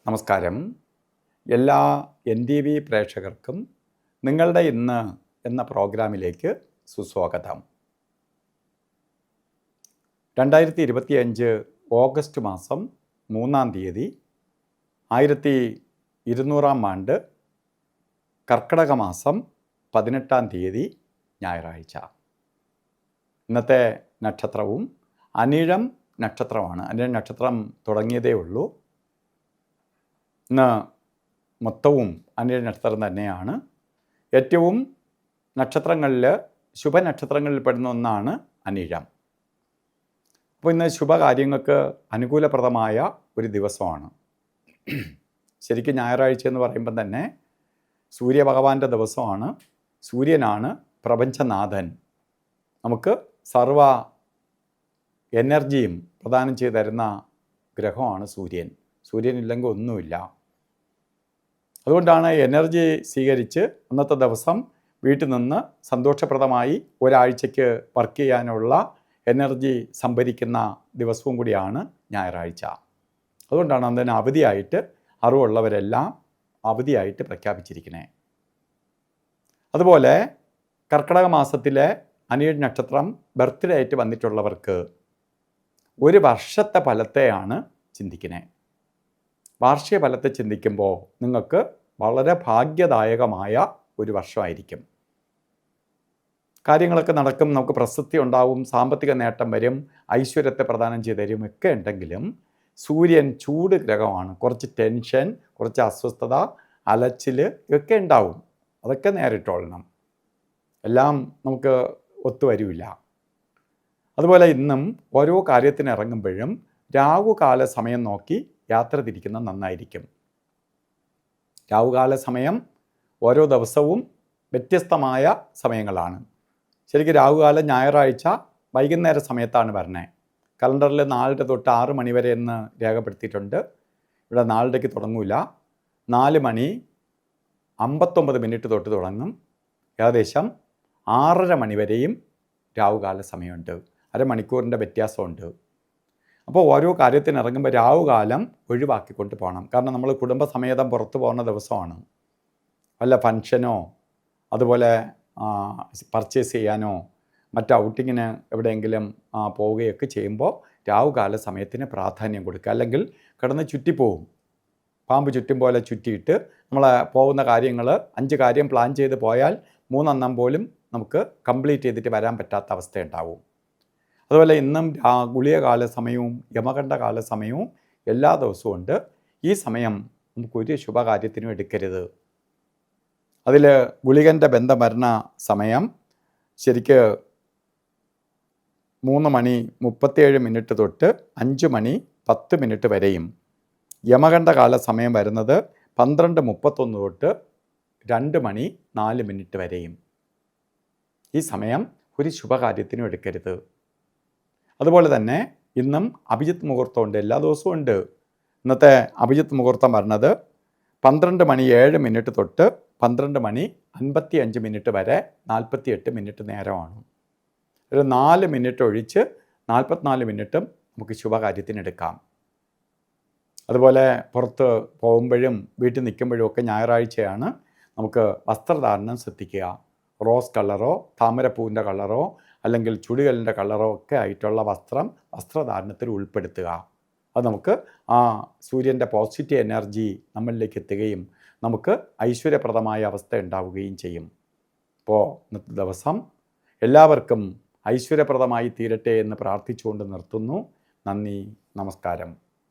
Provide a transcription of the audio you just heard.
നമസ്കാരം. എല്ലാ NTV പ്രേക്ഷകർക്കും നിങ്ങളുടെ ഇന്ന് എന്ന പ്രോഗ്രാമിലേക്ക് സുസ്വാഗതം. 2025 ഓഗസ്റ്റ് മാസം 3-ാം തീയതി 1200-ാം ആണ്ട് കർക്കിടക മാസം 18-ാം തീയതി ഞായറാഴ്ച. ഇന്നത്തെ നക്ഷത്രവും അനിഴം നക്ഷത്രമാണ്. അനിഴം നക്ഷത്രം തുടങ്ങിയതേ ഉള്ളൂ. ഇന്ന് മൊത്തവും അനിഴം നക്ഷത്രം തന്നെയാണ്. ഏറ്റവും നക്ഷത്രങ്ങളിൽ ശുഭനക്ഷത്രങ്ങളിൽ പെടുന്ന ഒന്നാണ് അനിഴം. അപ്പോൾ ഇന്ന് ശുഭകാര്യങ്ങൾക്ക് അനുകൂലപ്രദമായ ഒരു ദിവസമാണ്. ശരിക്കും ഞായറാഴ്ച എന്ന് പറയുമ്പം തന്നെ സൂര്യഭഗവാന്റെ ദിവസമാണ്. സൂര്യനാണ് പ്രപഞ്ചനാഥൻ. നമുക്ക് സർവ എനർജിയും പ്രദാനം ചെയ്തു തരുന്ന ഗ്രഹമാണ് സൂര്യൻ. സൂര്യനില്ലെങ്കിൽ ഒന്നുമില്ല. അതുകൊണ്ടാണ് എനർജി സ്വീകരിച്ച് അന്നത്തെ ദിവസം വീട്ടിൽ നിന്ന് സന്തോഷപ്രദമായി ഒരാഴ്ചയ്ക്ക് വർക്ക് ചെയ്യാനുള്ള എനർജി സംഭരിക്കുന്ന ദിവസവും കൂടിയാണ് ഞായറാഴ്ച. അതുകൊണ്ടാണ് അതിന് അവധിയായിട്ട് അറിവുള്ളവരെല്ലാം അവധിയായിട്ട് പ്രഖ്യാപിച്ചിരിക്കുന്നത്. അതുപോലെ കർക്കിടക മാസത്തിലെ അനിഴ നക്ഷത്രം ബർത്ത്ഡേ ആയിട്ട് വന്നിട്ടുള്ളവർക്ക് ഒരു വർഷത്തെ ഫലത്തെയാണ് ചിന്തിക്കുന്നത്. വാർഷിക ഫലത്തെ ചിന്തിക്കുമ്പോൾ നിങ്ങൾക്ക് വളരെ ഭാഗ്യദായകമായ ഒരു വർഷമായിരിക്കും. കാര്യങ്ങളൊക്കെ നടക്കും, നമുക്ക് പ്രസിദ്ധി ഉണ്ടാവും, സാമ്പത്തിക നേട്ടം വരും, ഐശ്വര്യത്തെ പ്രദാനം ചെയ്ത് തരും ഒക്കെ ഉണ്ടെങ്കിലും സൂര്യൻ ചൂട് ഗ്രഹമാണ്. കുറച്ച് ടെൻഷൻ, കുറച്ച് അസ്വസ്ഥത, അലച്ചിൽ ഒക്കെ ഉണ്ടാവും. അതൊക്കെ നേരിട്ടോളണം. എല്ലാം നമുക്ക് ഒത്തുവരില്ല. അതുപോലെ ഇന്നും ഓരോ കാര്യത്തിന് ഇറങ്ങുമ്പോഴും രാഹുകാല സമയം നോക്കി യാത്ര തിരിക്കുന്നത് നന്നായിരിക്കും. രാഹുകാല സമയം ഓരോ ദിവസവും വ്യത്യസ്തമായ സമയങ്ങളാണ്. ശരിക്കും രാഹുകാലം ഞായറാഴ്ച വൈകുന്നേര സമയത്താണ് വരണേ. കലണ്ടറിൽ 4 തൊട്ട് 6 മണി വരെ എന്ന് രേഖപ്പെടുത്തിയിട്ടുണ്ട്. ഇവിടെ 4 തുടങ്ങൂല. 4:59 തൊട്ട് തുടങ്ങും. ഏകദേശം 6:30 മണി വരെയും രാഹുകാല സമയമുണ്ട്. അരമണിക്കൂറിൻ്റെ വ്യത്യാസമുണ്ട്. അപ്പോൾ ഓരോ കാര്യത്തിന് ഇറങ്ങുമ്പോൾ രാഹുകാലം ഒഴിവാക്കിക്കൊണ്ട് പോകണം. കാരണം നമ്മൾ കുടുംബസമേതം പുറത്തു പോകുന്ന ദിവസമാണ്. വല്ല ഫങ്ഷനോ അതുപോലെ പർച്ചേസ് ചെയ്യാനോ മറ്റ് ഔട്ടിങ്ങിന് എവിടെയെങ്കിലും പോവുകയൊക്കെ ചെയ്യുമ്പോൾ രാഹുകാല സമയത്തിന് പ്രാധാന്യം കൊടുക്കുക. അല്ലെങ്കിൽ കിടന്ന് ചുറ്റിപ്പോവും. പാമ്പ് ചുറ്റും പോലെ ചുറ്റിയിട്ട് നമ്മൾ പോകുന്ന കാര്യങ്ങൾ 5 കാര്യം പ്ലാൻ ചെയ്ത് പോയാൽ 3 പോലും നമുക്ക് കംപ്ലീറ്റ് ചെയ്തിട്ട് വരാൻ പറ്റാത്ത അവസ്ഥയുണ്ടാവും. അതുപോലെ ഇന്നും ഗുളികകാല സമയവും യമകണ്ഠകാല സമയവും എല്ലാ ദിവസവും ഉണ്ട്. ഈ സമയം നമുക്കൊരു ശുഭകാര്യത്തിനും എടുക്കരുത്. അതിൽ ഗുളികൻ്റെ ബന്ധം വരുന്ന സമയം ശരിക്ക് 3:37 തൊട്ട് 5:10 വരെയും, യമകണ്ഠകാല സമയം വരുന്നത് 12:31 തൊട്ട് 2:04 വരെയും. ഈ സമയം ഒരു ശുഭകാര്യത്തിനും എടുക്കരുത്. അതുപോലെ തന്നെ ഇന്നും അഭിജിത്ത് മുഹൂർത്തമുണ്ട്. എല്ലാ ദിവസവും ഉണ്ട്. ഇന്നത്തെ അഭിജിത്ത് മുഹൂർത്തം വരുന്നത് 12:07 തൊട്ട് 12:55 വരെ 48 നേരമാണ്. ഒരു 4 മിനിറ്റ് ഒഴിച്ച് 44 മിനിറ്റും നമുക്ക് ശുഭകാര്യത്തിനെടുക്കാം. അതുപോലെ പുറത്ത് പോകുമ്പോഴും വീട്ടിൽ നിൽക്കുമ്പോഴും ഒക്കെ ഞായറാഴ്ചയാണ്. നമുക്ക് വസ്ത്രധാരണം ശ്രദ്ധിക്കുക. റോസ് കളറോ താമരപ്പൂവിൻ്റെ കളറോ അല്ലെങ്കിൽ ചുടുകലിൻ്റെ കളറോ ഒക്കെ ആയിട്ടുള്ള വസ്ത്രധാരണത്തിൽ ഉൾപ്പെടുത്തുക. അത് നമുക്ക് ആ സൂര്യൻ്റെ പോസിറ്റീവ് എനർജി നമ്മളിലേക്ക് എത്തുകയും നമുക്ക് ഐശ്വര്യപ്രദമായ അവസ്ഥ ഉണ്ടാവുകയും ചെയ്യും. അപ്പോൾ ഇന്നത്തെ ദിവസം എല്ലാവർക്കും ഐശ്വര്യപ്രദമായി തീരട്ടെ എന്ന് പ്രാർത്ഥിച്ചുകൊണ്ട് നിർത്തുന്നു. നന്ദി, നമസ്കാരം.